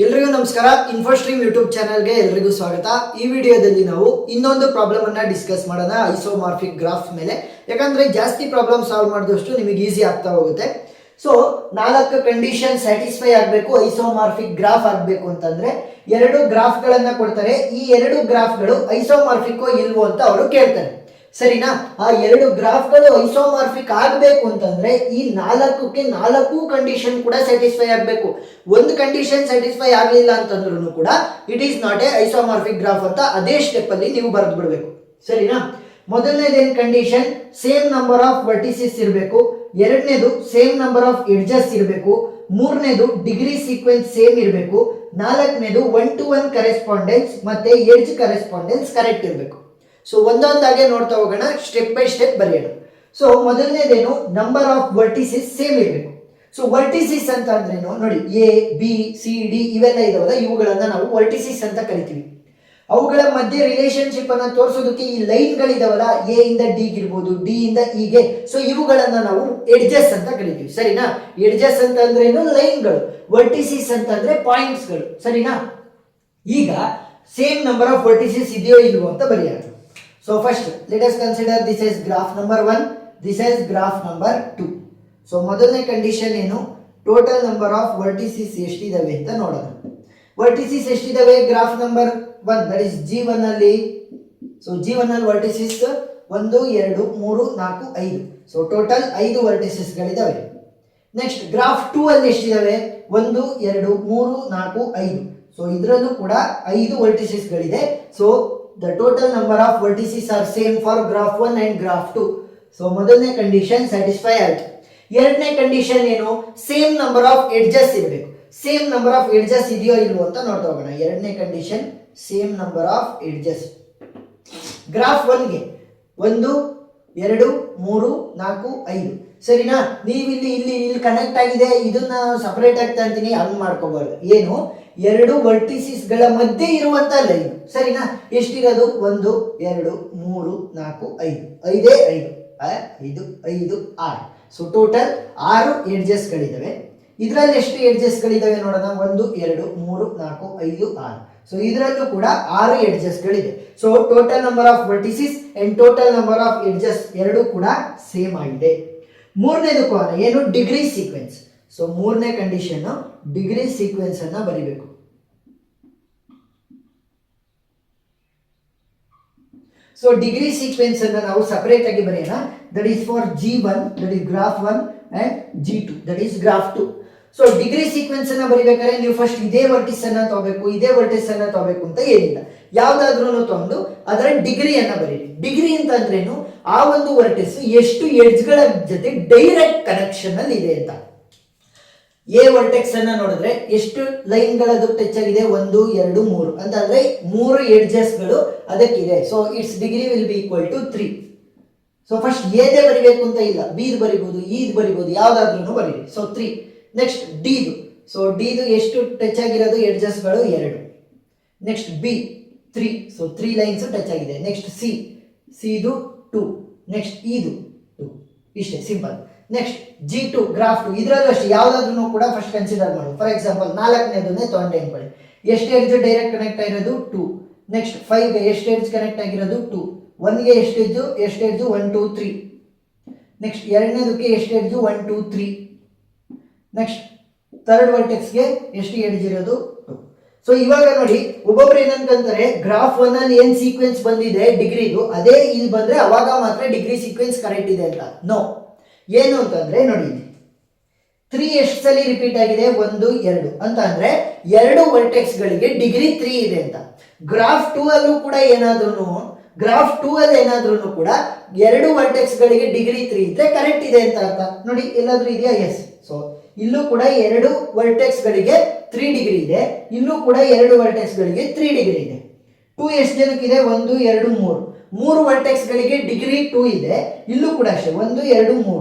ಎಲ್ರಿಗೂ ನಮಸ್ಕಾರ. ಇನ್ಫೋಸ್ಟ್ರೀಮ್ ಯೂಟ್ಯೂಬ್ ಚಾನಲ್ಗೆ ಎಲ್ರಿಗೂ ಸ್ವಾಗತ. ಈ ವಿಡಿಯೋದಲ್ಲಿ ನಾವು ಇನ್ನೊಂದು ಪ್ರಾಬ್ಲಮ್ ಅನ್ನ ಡಿಸ್ಕಸ್ ಮಾಡೋಣ ಐಸೋಮಾರ್ಫಿಕ್ ಗ್ರಾಫ್ ಮೇಲೆ. ಯಾಕಂದ್ರೆ ಜಾಸ್ತಿ ಪ್ರಾಬ್ಲಮ್ ಸಾಲ್ವ್ ಮಾಡಿದಷ್ಟು ನಿಮಗೆ ಈಸಿ ಆಗ್ತಾ ಹೋಗುತ್ತೆ. ಸೊ 4 ಕಂಡೀಷನ್ ಸ್ಯಾಟಿಸ್ಫೈ ಆಗಬೇಕು ಐಸೋಮಾರ್ಫಿಕ್ ಗ್ರಾಫ್ ಆಗಬೇಕು ಅಂತಂದ್ರೆ ಎರಡು ಗ್ರಾಫ್ಗಳನ್ನ ಕೊಡ್ತಾರೆ. ಈ ಎರಡು ಗ್ರಾಫ್ಗಳು ಐಸೋಮಾರ್ಫಿಕ್ ಇಲ್ವೋ ಅಂತ ಅವರು ಕೇಳ್ತಾರೆ, ಸರಿನಾ? ಆ ಎರಡು ಗ್ರಾಫ್ಗಳು ಐಸೋಮಾರ್ಫಿಕ್ ಆಗಬೇಕು ಅಂತಂದ್ರೆ ಈ 4ಕ್ಕೆ 4 ಕಂಡೀಷನ್ ಕೂಡ ಸ್ಯಾಟಿಸ್ಫೈ ಆಗಬೇಕು. ಒಂದು ಕಂಡೀಷನ್ ಸ್ಯಾಟಿಸ್ಫೈ ಆಗಲಿಲ್ಲ ಅಂತಂದ್ರೂ ಕೂಡ it is not a isomorphic graph ಅಂತ ಅದೇ ಸ್ಟೆಪ್ ಅಲ್ಲಿ ನೀವು ಬರೆದು ಬಿಡಬೇಕು, ಸರಿನಾ? ಮೊದಲನೇದೇನು condition, same number of vertices ಇರಬೇಕು. ಎರಡನೇದು ಸೇಮ್ ನಂಬರ್ ಆಫ್ ಎಡ್ಜಸ್ ಇರಬೇಕು. ಮೂರನೇದು ಡಿಗ್ರಿ ಸೀಕ್ವೆನ್ಸ್ ಸೇಮ್ ಇರಬೇಕು. ನಾಲ್ಕನೇದು 1-to-1 ಕರೆಸ್ಪಾಂಡೆನ್ಸ್ ಮತ್ತೆ ಎಡ್ಜ್ ಕರೆಸ್ಪಾಂಡೆನ್ಸ್ ಕರೆಕ್ಟ್ ಇರಬೇಕು. ಸೊ ಒಂದೊಂದಾಗೆ ನೋಡ್ತಾ ಹೋಗೋಣ, ಸ್ಟೆಪ್ ಬೈ ಸ್ಟೆಪ್ ಬರೆಯೋಣ. ಸೊ ಮೊದಲನೇದೇನು, ನಂಬರ್ ಆಫ್ ವರ್ಟಿಸಿಸ್ ಸೇಮ್ ಇರಬೇಕು. ಸೊ ವರ್ಟಿಸಿಸ್ ಅಂತ ಅಂದ್ರೇನು ನೋಡಿ, ಎ ಬಿ ಸಿ ಡಿ ಇವೆಲ್ಲ ಇದಾವಲ್ಲ, ಇವುಗಳನ್ನ ನಾವು ವರ್ಟಿಸಿಸ್ ಅಂತ ಕರಿತೀವಿ. ಅವುಗಳ ಮಧ್ಯೆ ರಿಲೇಶನ್ಶಿಪ್ ಅನ್ನ ತೋರಿಸೋದಕ್ಕೆ ಈ ಲೈನ್ಗಳಿದಾವಲ್ಲ, ಎ ಇಂದ ಡಿ ಇರ್ಬೋದು, ಡಿ ಇಂದ ಇಗೆ, ಸೊ ಇವುಗಳನ್ನ ನಾವು ಎಡ್ಜಸ್ ಅಂತ ಕರಿತೀವಿ, ಸರಿನಾ? ಎಡ್ಜಸ್ ಅಂತ ಅಂದ್ರೇನು, ಲೈನ್ಗಳು. ವರ್ಟಿಸಿಸ್ ಅಂತ ಅಂದ್ರೆ ಪಾಯಿಂಟ್ಸ್ಗಳು, ಸರಿನಾ? ಈಗ ಸೇಮ್ ನಂಬರ್ ಆಫ್ ವರ್ಟಿಸಿಸ್ ಇದೆಯೋ ಇಲ್ವೋ ಅಂತ ಬರೆಯೋಣ. So first let us consider this is graph number 1, this is graph number 2. So ಮೊದಲನೇ ಕಂಡೀಷನ್ ಏನು, ಟೋಟಲ್ ನಂಬರ್ ಆಫ್ ವರ್ಟಿಸಿಸ್ ಎಷ್ಟಿದಾವೆ ಅಂತ ನೋಡೋಣ. ವರ್ಟಿಸಿಸ್ ಎಷ್ಟಿದಾವೆ graph number 1, that is G1 ಅಲ್ಲಿ. ಸೊ G1 ಅಲ್ಲಿ ವರ್ಟಿಸಿಸ್ 1 2 3 4 5. ಸೊ ಟೋಟಲ್ 5 ವರ್ಟಿಸಿಸ್ ಗಳಿದಾವೆ. Next graph 2 ಅಲ್ಲಿ ಎಷ್ಟಿದಾವೆ, 1 2 3 4 5. ಸೊ ಇದರಲ್ಲೂ ಕೂಡ 5 ವರ್ಟಿಸಿಸ್ ಗಳಿದೆ. So the total number of vertices are same for graph 1 and graph 2. So ಮೊದಲನೇ ಕಂಡೀಷನ್ ಸ್ಯಾಟಿಸ್ಫೈ ಆಯ್ತು. ಎರಡನೇ ಕಂಡೀಷನ್ ಏನು, ಸೇಮ್ ನಂಬರ್ ಆಫ್ ಎಡ್ಜಸ್ ಇರಬೇಕು. ಸೇಮ್ ನಂಬರ್ ಆಫ್ ಎಡ್ಜಸ್ ಇದೆಯೋ ಇಲ್ವೋ ಅಂತ ನೋಡ್ತಾ ಹೋಗೋಣ. ಎರಡನೇ condition same number of edges. Graph 1ಗೆ 1 2 3 4 5, ಸರಿನಾ? ನೀವು ಇಲ್ಲಿ ಕನೆಕ್ಟ್ ಆಗಿದೆ, ಇದನ್ನ ಸಪರೇಟ್ ಆಗ್ತಾ ಅಂತೀನಿ, ಹಂಗ್ ಮಾಡ್ಕೋಬಾರ್ದು. ಏನು, ಎರಡು ವರ್ಟಿಸಿಸ್ ಗಳ ಮಧ್ಯೆ ಇರುವಂತ ಲೈನ್, ಸರಿನಾ? ಎಷ್ಟಿರೋದು, 1 2 3 4 5, 5 5 5 6. ಸೊ ಟೋಟಲ್ 6 ಎಡ್ಜಸ್ ಗಳಿದಾವೆ. ಇದರಲ್ಲಿ ಎಷ್ಟು ಎಡ್ಜಸ್ ಗಳಿದಾವೆ ನೋಡೋಣ, 1 2 3 4 5 6. ಸೊ ಇದರಲ್ಲೂ ಕೂಡ 6 ಎಡ್ಜಸ್ ಗಳಿದೆ. So total number of vertices and total number of edges ಎರಡು ಕೂಡ ಸೇಮ್ ಆಗಿದೆ. ಮೂರನೇದು ಏನು, ಡಿಗ್ರಿ ಸೀಕ್ವೆನ್ಸ್. ಸೊ ಮೂರನೇ ಕಂಡೀಷನ್ ಡಿಗ್ರಿ ಸೀಕ್ವೆನ್ಸ್ ಅನ್ನ ಬರಿಬೇಕು. ಸೊ ಡಿಗ್ರಿ ಸೀಕ್ವೆನ್ಸ್ ಅನ್ನ ನಾವು ಸಪರೇಟ್ ಆಗಿ ಬರೆಯೋಣ. That is for G1, that is graph 1, and G2, that is graph 2. So degree sequence ಅನ್ನ ಬರಿಬೇಕಾದ್ರೆ ನೀವು ಫಸ್ಟ್ ಇದೇ ವರ್ಟಿಸ್ ಅನ್ನ ತಗೋಬೇಕು, ಇದೇ ವರ್ಟಿಸ್ ಅನ್ನ ತಗೋಬೇಕು ಅಂತ ಏನಿಲ್ಲ. ಯಾವ್ದಾದ್ರೂ ತಗೊಂಡು ಅದರ ಡಿಗ್ರಿಯನ್ನ ಬರೀರಿ. ಡಿಗ್ರಿ ಅಂತ ಅಂದ್ರೇನು, ಆ ಒಂದು ವರ್ಟಿಸ್ ಎಷ್ಟು ಎಡ್ಜ್ ಗಳ ಜೊತೆ ಡೈರೆಕ್ಟ್ ಕನೆಕ್ಷನ್ ಅಲ್ಲಿ ಇದೆ ಅಂತ. ಎ ವರ್ಟೆಕ್ಸ್ ಅನ್ನ ನೋಡಿದ್ರೆ ಎಷ್ಟು ಲೈನ್ ಗಳದು ಟಚ್ ಆಗಿದೆ, 1 2 3 ಅಂತ ಅಂದ್ರೆ 3 ಎಡ್ಜಸ್ ಗಳು ಅದಕ್ಕಿದೆ. So its degree will be equal to 3. So first ಎದೇ ಬರಿಬೇಕು ಅಂತ ಇಲ್ಲ, ಬಿ ಬರಿಬಹುದು, ಇದ್ ಬರಿಬಹುದು, ಯಾವ್ದಾದ್ರೂ ಬರೀರಿ. ಸೊ 3. ನೆಕ್ಸ್ಟ್ ಡಿದು. ಸೊ ಡಿದು ಎಷ್ಟು ಟಚ್ ಆಗಿರೋದು ಎಡ್ಜಸ್ ಗಳು 2. Next B 3. So 3 lines touch ಆಗಿದೆ. ನೆಕ್ಸ್ಟ್ ಸಿದು 2. ನೆಕ್ಸ್ಟ್ ಇದು 2. ಇಷ್ಟೇ ಸಿಂಪಲ್. ನೆಕ್ಸ್ಟ್ G2 ಗ್ರಾಫ್ 2, ಇದರಲ್ಲೂ ಅಷ್ಟೇ ಯಾವ್ದಾದ್ರು ಕೂಡ ಫಸ್ಟ್ ಕನ್ಸಿಡರ್ ಮಾಡಿ. ಫಾರ್ ಎಕ್ಸಾಂಪಲ್ 4ನೇದನ್ನೇ ತಗೊಂಡೆ ಅನ್ಕೊಳ್ಳಿ. ಎಷ್ಟು ಎಡ್ಜ್ ಡೈರೆಕ್ಟ್ ಕನೆಕ್ಟ್ ಆಗಿರೋದು 2. ನೆಕ್ಸ್ಟ್ 5ಗೆ ಎಷ್ಟು ಎಡ್ಜ್ ಕನೆಕ್ಟ್ ಆಗಿರೋದು 2. 1ಗೆ ಎಷ್ಟು ಎಡ್ಜ್ 1 2 3. ನೆಕ್ಸ್ಟ್ ಎರಡನೇದಕ್ಕೆ ಎಷ್ಟು ಎಡ್ಜ್ 1 2 3. ನೆಕ್ಸ್ಟ್ ಥರ್ಡ್ ವರ್ಟೆಕ್ಸ್ಗೆ ಎಷ್ಟು ಎಡ್ಜ್ ಇರೋದು 2. ಸೊ ಇವಾಗ ನೋಡಿ, ಒಬ್ಬೊಬ್ರು ಏನಂತಾರೆ, ಗ್ರಾಫ್ 1 ಅಲ್ಲಿ ಏನ್ ಸೀಕ್ವೆನ್ಸ್ ಬಂದಿದೆ ಡಿಗ್ರಿದು, ಅದೇ ಇಲ್ಲಿ ಬಂದ್ರೆ ಅವಾಗ ಮಾತ್ರ ಡಿಗ್ರಿ ಸೀಕ್ವೆನ್ಸ್ ಕರೆಕ್ಟ್ ಇದೆ ಅಂತ. ನೋ, ಏನು ಅಂತಂದ್ರೆ ನೋಡಿ, 3 ಎಷ್ಟು ಸಲ ರಿಪೀಟ್ ಆಗಿದೆ, 1 2 ಅಂತ ಅಂದ್ರೆ 2 ವರ್ಟೆಕ್ಸ್ ಗಳಿಗೆ ಡಿಗ್ರಿ 3 ಇದೆ ಅಂತ. ಗ್ರಾಫ್ 2 ಅಲ್ಲೂ ಕೂಡ ಏನಾದ್ರೂ ಕೂಡ 2 ವರ್ಟೆಕ್ಸ್ ಗಳಿಗೆ ಡಿಗ್ರಿ 3 ಇದ್ರೆ ಕರೆಕ್ಟ್ ಇದೆ ಅಂತ ಅರ್ಥ. ನೋಡಿ ಎಲ್ಲಾದ್ರೂ ಇದೆಯಾ? ಎಸ್. ಸೊ ಇಲ್ಲೂ ಕೂಡ 2 ವರ್ಟೆಕ್ಸ್ ಗಳಿಗೆ 3 ಡಿಗ್ರಿ ಇದೆ, ಇಲ್ಲೂ ಕೂಡ 2 ವರ್ಟೆಕ್ಸ್ ಗಳಿಗೆ 3 ಡಿಗ್ರಿ ಇದೆ. 2 ಎಷ್ಟು ಜನಕ್ಕಿದೆ, 1 2 3. 3 ವರ್ಟೆಕ್ಸ್ ಗಳಿಗೆ ಡಿಗ್ರಿ 2 ಇದೆ, ಇಲ್ಲೂ ಕೂಡ ಅಷ್ಟೇ 1 2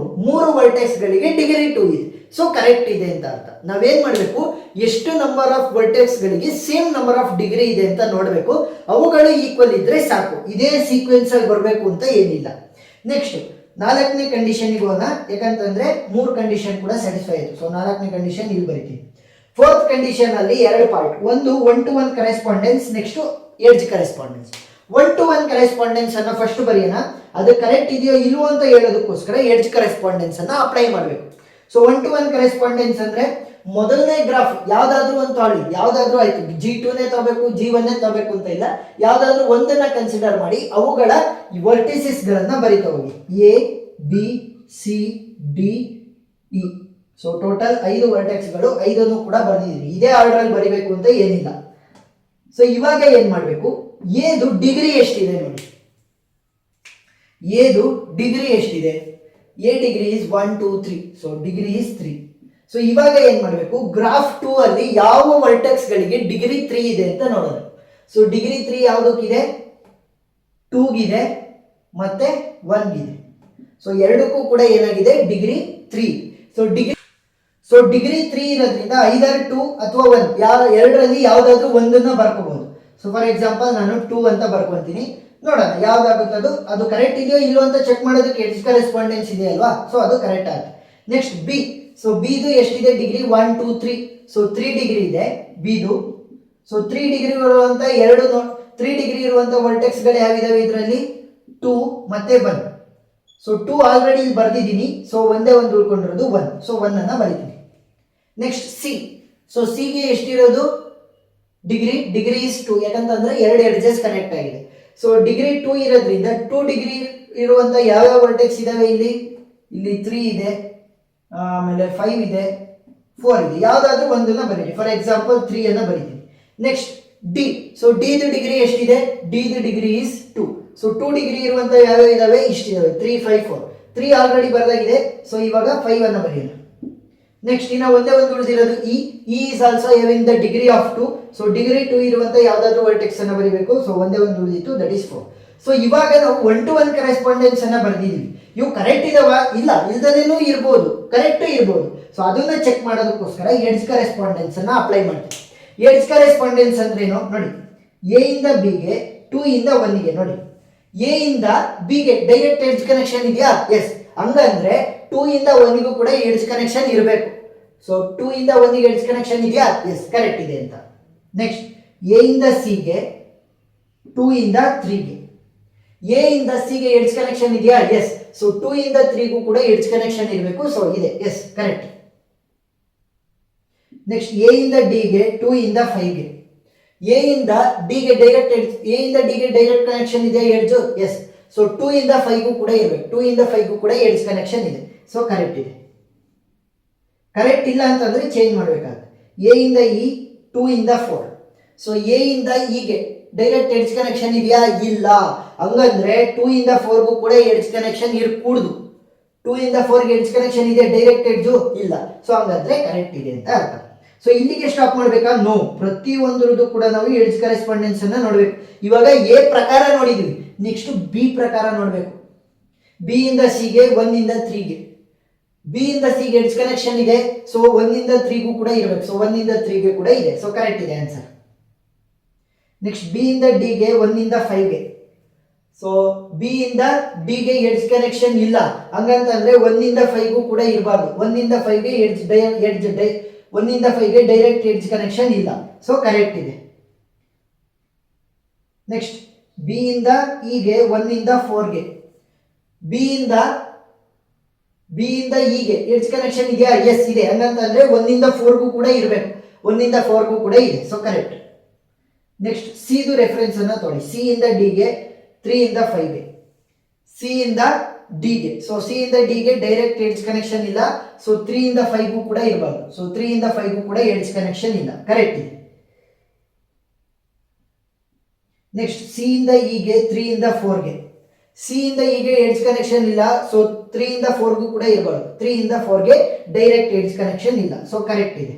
3 ವರ್ಟೆಕ್ಸ್ ಗಳಿಗೆ ಡಿಗ್ರಿ 2 ಇದೆ. ಸೊ ಕರೆಕ್ಟ್ ಇದೆ ಅಂತ ಅರ್ಥ. ನಾವೇನ್ ಮಾಡಬೇಕು, ಎಷ್ಟು ನಂಬರ್ ಆಫ್ ವರ್ಟೆಕ್ಸ್ ಗಳಿಗೆ ಸೇಮ್ ನಂಬರ್ ಆಫ್ ಡಿಗ್ರಿ ಇದೆ ಅಂತ ನೋಡಬೇಕು. ಅವುಗಳು ಈಕ್ವಲ್ ಇದ್ರೆ ಸಾಕು, ಇದೇ ಸೀಕ್ವೆನ್ಸ್ ಅಲ್ಲಿ ಬರಬೇಕು ಅಂತ ಏನಿಲ್ಲ. ನೆಕ್ಸ್ಟ್ 4ನೇ ಕಂಡೀಷನ್ ಹೋಗೋಣ, ಯಾಕಂತಂದ್ರೆ 3 ಕಂಡೀಷನ್ ಕೂಡ ಸ್ಯಾಟಿಸ್ಫೈ ಆಯಿತು. ಸೊ 4ನೇ ಕಂಡೀಷನ್ ಇಲ್ಲಿ ಬರೀತೀನಿ. ಫೋರ್ತ್ ಕಂಡೀಷನ್ ಅಲ್ಲಿ ಎರಡು ಪಾರ್ಟ್, ಒಂದು 1-to-1 correspondence, next edge correspondence. 1-to-1 correspondence ಅನ್ನ ಫಸ್ಟ್ ಬರೆಯೋಣ, ಅದು ಕರೆಕ್ಟ್ ಇದೆಯೋ ಇಲ್ವೋ ಅಂತ ಹೇಳೋದಕ್ಕೋಸ್ಕರ ಎಡ್ಜ್ ಕರೆಸ್ಪಾಂಡೆನ್ಸ್ ಅನ್ನ ಅಪ್ಲೈ ಮಾಡಬೇಕು. ಸೊ 1-to-1 ಕರೆಸ್ಪಾಂಡೆನ್ಸ್ ಅಂದ್ರೆ ಮೊದಲನೇ ಗ್ರಾಫ್ ಯಾವ್ದಾದ್ರು ಒಂದು ತಾಳಿ, ಯಾವ್ದಾದ್ರು ಆಯ್ತು, G2ನೇ ತಗೋಬೇಕು, G1ನೇ ತಗೋಬೇಕು ಅಂತ ಇಲ್ಲ, ಯಾವ್ದಾದ್ರು ಒಂದನ್ನ ಕನ್ಸಿಡರ್ ಮಾಡಿ ಅವುಗಳ ವರ್ಟಿಸಿಸ್ ಗಳನ್ನ ಬರೀತಾ ಹೋಗಿ. A B C D E. So total 5 vertex ಗಳು, 5 ಕೂಡ ಬರ್ದಿದ್ದೀವಿ. ಇದೇ ಆರ್ಡರ್ ಅಲ್ಲಿ ಬರಿಬೇಕು ಅಂತ ಏನಿಲ್ಲ. ಸೊ ಇವಾಗ ಏನ್ ಮಾಡ್ಬೇಕು, ಏದು ಡಿಗ್ರಿ ಎಷ್ಟಿದೆ ನೋಡಿ, ಏದು ಡಿಗ್ರಿ ಎಷ್ಟಿದೆ, A degree is 1 2 3, so degree is 3. So ಇವಾಗ ಏನ್ ಮಾಡಬೇಕು, ಗ್ರಾಫ್ 2 ಅಲ್ಲಿ ಯಾವ ವರ್ಟೆಕ್ಸ್ ಗಳಿಗೆ ಡಿಗ್ರಿ 3 ಇದೆ ಅಂತ ನೋಡೋಣ. ಸೊ ಡಿಗ್ರಿ 3 ಯಾವುದಕ್ಕಿದೆ, 2 ಗಿದೆ ಮತ್ತೆ 1 ಗಿದೆ. ಸೊ ಎರಡಕ್ಕೂ ಕೂಡ ಏನಾಗಿದೆ, ಡಿಗ್ರಿ 3. ಸೊ ಡಿಗ್ರಿ 3 ಇರೋದ್ರಿಂದ ಐದರ್ 2 ಅಥವಾ 1 ಎರಡರಲ್ಲಿ ಯಾವ್ದಾದ್ರು ಒಂದನ್ನ ಬರ್ಕೋಬಹುದು. ಸೊ ಫಾರ್ ಎಕ್ಸಾಂಪಲ್ ನಾನು 2 ಅಂತ ಬರ್ಕೊಂತೀನಿ, ನೋಡೋಣ ಯಾವ್ದಾಗುತ್ತದು, ಅದು ಕರೆಕ್ಟ್ ಇದೆಯೋ ಇಲ್ಲೋ ಅಂತ ಚೆಕ್ ಮಾಡೋದಕ್ಕೆ ಎಡ್ಜ್ ಕರೆಸ್ಪಾಂಡೆನ್ಸ್ ಇದೆ ಅಲ್ವಾ, ಸೊ ಅದು ಕರೆಕ್ಟ್ ಆಗುತ್ತೆ. Next B. ಸೊ ಬಿದು ಎಷ್ಟಿದೆ ಡಿಗ್ರಿ, 1 2 3. ಸೊ 3 ಡಿಗ್ರಿ ಇದೆ ಬಿದು. ಸೊ 3 ಡಿಗ್ರಿ ಇರುವಂತ 3 ಡಿಗ್ರಿ ಇರುವಂತ ವರ್ಟೆಕ್ಸ್ ಗಳು ಯಾವಿದಾವೆ ಇದರಲ್ಲಿ, 2 ಮತ್ತೆ 1. ಸೊ 2 ಆಲ್ರೆಡಿ ಇಲ್ಲಿ ಬರ್ದಿದ್ದೀನಿ, ಸೊ ಒಂದೇ ಒಂದು ಉಳ್ಕೊಂಡಿರೋದು 1. ಸೊ 1 ಅನ್ನ ಬರೀತೀನಿ. Next C. ಸೊ ಸಿ ಗೆ ಎಷ್ಟಿರೋದು ಡಿಗ್ರಿ ಇಸ್ 2, ಯಾಕಂತಂದ್ರೆ ಎರಡು ಎಡ್ಜಸ್ ಕನೆಕ್ಟ್ ಆಗಿದೆ. ಸೊ ಡಿಗ್ರಿ 2 ಇರೋದ್ರಿಂದ 2 ಡಿಗ್ರಿ ಇರುವಂತ ಯಾವ್ಯಾವ ವರ್ಟೆಕ್ಸ್ ಇದಾವೆ, ಇಲ್ಲಿ 3 ಇದೆ, ಆಮೇಲೆ 5 ಇದೆ, 4 ಇದೆ, ಯಾವ್ದಾದ್ರು ಒಂದನ್ನ ಬರೀರಿ. ಫಾರ್ ಎಕ್ಸಾಂಪಲ್ 3 ಅನ್ನ ಬರೀತೀನಿ. Next D. So D degree ಎಷ್ಟಿದೆ, D degree is 2. So 2 degree ಇರುವಂತ ಯಾವ್ಯಾವ ಇದಾವೆ, ಇಷ್ಟಿದಾವೆ, 3 5 4. 3 ಆಲ್ರೆಡಿ ಬರ್ದಾಗಿದೆ, ಸೊ ಇವಾಗ 5 ಅನ್ನ ಬರೆಯೋಣ. ನೆಕ್ಸ್ಟ್ ಇನ್ನ ಒಂದೇ ಒಂದು ಉಳಿದಿರೋದು E. Is also having the degree of 2. So degree 2 ಇರುವಂತ ಯಾವ್ದಾದ್ರು ವರ್ಟೆಕ್ಸ್ ಅನ್ನ ಬರೀಬೇಕು. ಸೊ ಒಂದೇ ಒಂದು ಉಳಿದಿತ್ತು, ದಟ್ ಇಸ್ 4. ಸೊ ಇವಾಗ ನಾವು 1-to-1 ಕರೆಸ್ಪಾಂಡೆನ್ಸ್ ಅನ್ನ ಬರ್ದಿದೀವಿ. ಇವು ಕರೆಕ್ಟ್ ಇದಾವ, ಇಲ್ಲ ಇಲ್ದಲೇನೂ ಇರ್ಬೋದು, ಕರೆಕ್ಟ್ ಇರ್ಬೋದು. ಸೊ ಅದನ್ನ ಚೆಕ್ ಮಾಡೋದಕ್ಕೋಸ್ಕರ ಎಡ್ಜ್ ಕರೆಸ್ಪಾಂಡೆನ್ಸ್ ಅನ್ನ ಅಪ್ಲೈ ಮಾಡ್ತೀವಿ. ಎಡ್ಜ್ ಕರೆಸ್ಪಾಂಡೆನ್ಸ್ ಅಂದ್ರೆ ಏನು ನೋಡಿ, ಎ ಇಂದ ಬಿ ಗೆ, 2 ಇಂದ 1 ಗೆ ನೋಡಿ, ಎ ಇಂದ ಬಿ ಗೆ ಡೈರೆಕ್ಟ್ ಎಡ್ಜ್ ಕನೆಕ್ಷನ್ ಇದೆಯಾ, ಎಸ್. ಹಂಗಂದ್ರೆ 2 ಇಂದ 1 ಗೂ ಕೂಡ ಎಡ್ಜ್ ಕನೆಕ್ಷನ್ ಇರಬೇಕು. ಸೊ 2 ಇಂದ 1 ಗೆ ಎಡ್ಜ್ ಕನೆಕ್ಷನ್ ಇದೆಯಾ, ಎಸ್ ಕರೆಕ್ಟ್ ಇದೆ ಅಂತ. ನೆಕ್ಸ್ಟ್ ಎ ಇಂದ ಸಿ ಗೆ, 2 ಇಂದ 3 ಗೆ, ಎ ಇಂದ ಸಿ ಗೆ ಎಡ್ಜ್ ಕನೆಕ್ಷನ್ ಇದೆಯಾ, ಎಸ್. ಸೊ 2 ಇಂದ 3 ಗೂ ಕೂಡ ಎಡ್ಜ್ ಕನೆಕ್ಷನ್ ಇರಬೇಕು, ಸೊ ಇದೆ, ಎಸ್ ಕರೆಕ್ಟ್. ನೆಕ್ಸ್ಟ್ ಎ ಇಂದ ಡಿ ಗೆ, 2 ಇಂದ 5 ಗೆ, ಎ ಇಂದ ಡಿ ಗೆ ಡೈರೆಕ್ಟ್ ಕನೆಕ್ಷನ್ ಇದೆ ಎಡ್ಜ್, ಎಸ್. ಸೊ 2 ಇಂದ 5 ಗೂ ಕೂಡ ಇರಬೇಕು, 2 ಇಂದ 5 ಗೂ ಕೂಡ ಎಡ್ಜ್ ಕನೆಕ್ಷನ್ ಇದೆ, ಸೊ ಕರೆಕ್ಟ್ ಇದೆ. ಕರೆಕ್ಟ್ ಇಲ್ಲ ಅಂತಂದ್ರೆ ಚೇಂಜ್ ಮಾಡಬೇಕಾಗುತ್ತೆ. ಎ ಇಂದ ಇ, 2 ಇಂದ 4. ಸೊ ಎ ಇಂದ ಇ ಗೆ ಡೈರೆಕ್ಟ್ ಎಡ್ಜ್ ಕನೆಕ್ಷನ್ ಇದೆಯಾ, ಇಲ್ಲ. ಹಂಗಂದ್ರೆ 2 ಇಂದ 4 ಗೂ ಕೂಡ ಎಡ್ಜ್ ಕನೆಕ್ಷನ್ ಇರಕೂಡದು. 2 ಇಂದ 4 ಗೆ ಎಡ್ಜ್ ಕನೆಕ್ಷನ್ ಇದೆ, ಡೈರೆಕ್ಟ್ ಎಡ್ಜ್ ಇಲ್ಲ. ಸೊ ಹಂಗಂದ್ರೆ ಕರೆಕ್ಟ್ ಇದೆ ಅಂತ ಅರ್ಥ. ಸೊ ಇಲ್ಲಿಗೆ ಸ್ಟಾಪ್ ಮಾಡ್ಬೇಕಾ, ನೋ. ಪ್ರತಿ ಒಂದ್ರದ್ದು ಕೂಡ ನಾವು ಎಡ್ಜ್ ಕರೆಸ್ಪಾಂಡೆನ್ಸ್ ಅನ್ನ ನೋಡ್ಬೇಕು. ಇವಾಗ ಎ ಪ್ರಕಾರ ನೋಡಿದ್ವಿ, ನೆಕ್ಸ್ಟ್ ಬಿ ಪ್ರಕಾರ ನೋಡ್ಬೇಕು. ಬಿ ಇಂದ ಸಿ ಗೆ, 1 ಇಂದ 3 ಗೆ, ಬಿ ಇಂದ ಸಿ ಗೆ ಎಡ್ಜ್ ಕನೆಕ್ಷನ್ ಇದೆ, ಸೊ 1 ಇಂದ 3 ಗೂ ಕೂಡ ಇರಬೇಕು. ಸೊ 1 ಇಂದ 3 ಗೆ ಕೂಡ ಇದೆ, ಸೊ ಕರೆಕ್ಟ್ ಇದೆ ಆನ್ಸರ್. ನೆಕ್ಸ್ಟ್ ಬಿ ಇಂದ ಡಿ ಗೆ, 1 ಇಂದ 5 ಗೆ, ಸೊ ಬಿ ಇಂದ ಡಿ ಗೆ ಎಡ್ಜ್ ಕನೆಕ್ಷನ್ ಇಲ್ಲ. ಹಂಗಂತಂದ್ರೆ 1 ಇಂದ 5 ಗೂ ಕೂಡ ಇರಬಾರ್ದು. 1 ಇಂದ 5 ಗೆ 1 ಇಂದ 5 ಗೆ ಡೈರೆಕ್ಟ್ ಎಡ್ಜ್ ಕನೆಕ್ಷನ್ ಇಲ್ಲ, ಸೊ ಕರೆಕ್ಟ್ ಇದೆ. ನೆಕ್ಸ್ಟ್ ಬಿ ಇಂದ ಇ ಗೆ, 1 ಇಂದ 4 ಗೆ, ಬಿ ಇಂದ ಇ ಗೆ ಎಡ್ಜ್ ಕನೆಕ್ಷನ್ ಇದೆಯಾ, ಎಸ್ ಇದೆ. ಹಂಗಂತಂದ್ರೆ 1 ಇಂದ 4 ಗೂ ಕೂಡ ಇರಬೇಕು, 1 ಇಂದ 4 ಗೂ ಕೂಡ ಇದೆ, ಸೊ ಕರೆಕ್ಟ್. ನೆಕ್ಸ್ಟ್ ಸಿ ದು ರೆಫರೆನ್ಸ್ ಅನ್ನ ತೊಗೊಳ್ಳಿ. ಸಿ ಇಂದ ಡಿ ಗೆ, 3 ಇಂದ 5 ಗೆ, ಸಿ ಇಂದ ಡಿ ಗೆ, ಸೊ ಸಿ ಇಂದ ಡಿ ಗೆ ಡೈರೆಕ್ಟ್ ಎಡ್ಜ್ ಕನೆಕ್ಷನ್ ಇಲ್ಲ, ಸೊ 3 ಇಂದ 5 ಗೂ ಕೂಡ ಇರಬಾರ್ದು. ಸೊ 3 ಇಂದ 5 ಗೂ ಕೂಡ ಎಡ್ಜ್ ಕನೆಕ್ಷನ್ ಇಲ್ಲ, ಕರೆಕ್ಟ್ ಇದೆ. ನೆಕ್ಸ್ಟ್ ಸಿ ಇಂದ ಇ ಗೆ, 3 ಇಂದ 4 ಗೆ, ಸಿ ಇಂದ ಇ ಗೆ ಎಡ್ಜ್ ಕನೆಕ್ಷನ್ ಇಲ್ಲ, ಸೊ 3 ಇಂದ 4 ಗೂ ಕೂಡ ಇರಬಾರ್ದು. 3 ಇಂದ 4 ಗೆ ಡೈರೆಕ್ಟ್ ಎಡ್ಜ್ ಕನೆಕ್ಷನ್ ಇಲ್ಲ, ಸೊ ಕರೆಕ್ಟ್ ಇದೆ.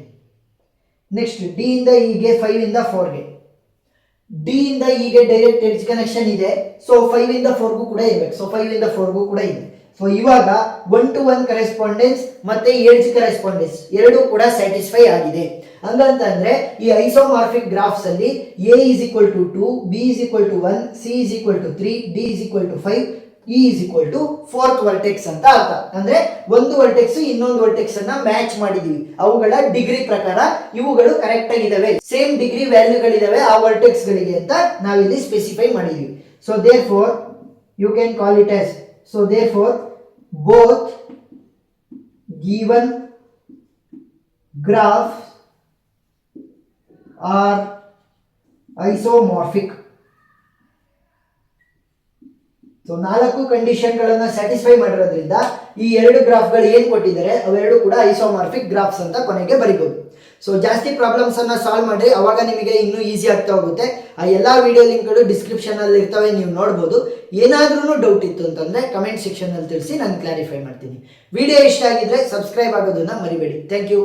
ನೆಕ್ಸ್ಟ್ ಡಿ ಇಂದ ಇ ಗೆ, 5 ಇಂದ 4 ಗೆ, ಡಿ ಇಂದ ಇ ಗೆ ಡೈರೆಕ್ಟ್ ಎಡ್ಜ್ ಕನೆಕ್ಷನ್ ಇದೆ, ಸೊ 5 ಇಂದ 4 ಗೂ ಕೂಡ ಇರಬೇಕು. ಸೊ 5 ಇಂದ 4 ಗೂ ಕೂಡ ಇದೆ. ಸೊ ಇವಾಗ 1-to-1 ಕರೆಸ್ಪಾಂಡೆನ್ಸ್ ಮತ್ತೆ ಎಡ್ಜ್ ಕರೆಸ್ಪಾಂಡೆನ್ಸ್ ಎರಡೂ ಕೂಡ ಸ್ಯಾಟಿಸ್ಫೈ ಆಗಿದೆ. ಹಂಗಂತಂದ್ರೆ ಈ ಐಸೋಮಾರ್ಫಿಕ್ ಗ್ರಾಫ್ಸ್ ಅಲ್ಲಿ A is equal to 2, B is equal to 1, C is equal to 3, D is equal to 5 E is equal to fourth vertex ಅಂತ ಅರ್ಥ. ಅಂದ್ರೆ ಒಂದು ವರ್ಟೆಕ್ಸ್ ಇನ್ನೊಂದು ವರ್ಟೆಕ್ಸ್ ಅನ್ನ ಮ್ಯಾಚ್ ಮಾಡಿದೀವಿ, ಅವುಗಳ ಡಿಗ್ರಿ ಪ್ರಕಾರ ಇವುಗಳು ಕರೆಕ್ಟ್ ಆಗಿದಾವೆ, ಸೇಮ್ ಡಿಗ್ರಿ ವ್ಯಾಲ್ಯೂಗಳಿದಾವೆ ಆ ವರ್ಟೆಕ್ಸ್ ಗಳಿಗೆ ಅಂತ ನಾವಿಲ್ಲಿ ಸ್ಪೆಸಿಫೈ ಮಾಡಿದೀವಿ. So therefore you can call it as, so therefore both given graphs are isomorphic. ಸೊ 4 ಕಂಡೀಷನ್ಗಳನ್ನು ಸ್ಯಾಟಿಸ್ಫೈ ಮಾಡಿರೋದ್ರಿಂದ ಈ ಎರಡು ಗ್ರಾಫ್ಗಳು ಏನು ಕೊಟ್ಟಿದ್ದಾರೆ ಅವೆರಡು ಕೂಡ ಐಸೋಮಾರ್ಫಿಕ್ ಗ್ರಾಫ್ಸ್ ಅಂತ ಕೊನೆಗೆ ಬರಿಬಹುದು. ಸೊ ಜಾಸ್ತಿ ಪ್ರಾಬ್ಲಮ್ಸ್ ಅನ್ನ ಸಾಲ್ವ್ ಮಾಡಿ ಅವಾಗ ನಿಮಗೆ ಇನ್ನೂ ಈಸಿ ಆಗ್ತಾ ಹೋಗುತ್ತೆ. ಆ ಎಲ್ಲಾ ವಿಡಿಯೋ ಲಿಂಕ್ಗಳು ಡಿಸ್ಕ್ರಿಪ್ಷನ್ ಅಲ್ಲಿ ಇರ್ತವೆ, ನೀವು ನೋಡ್ಬೋದು. ಏನಾದ್ರೂ ಡೌಟ್ ಇತ್ತು ಅಂತಂದ್ರೆ ಕಮೆಂಟ್ ಸೆಕ್ಷನ್ ಅಲ್ಲಿ ತಿಳಿಸಿ, ನಾನು ಕ್ಲಾರಿಫೈ ಮಾಡ್ತೀನಿ. ವಿಡಿಯೋ ಇಷ್ಟ ಆಗಿದ್ರೆ ಸಬ್ಸ್ಕ್ರೈಬ್ ಆಗೋದನ್ನ ಮರಿಬೇಡಿ. Thank you.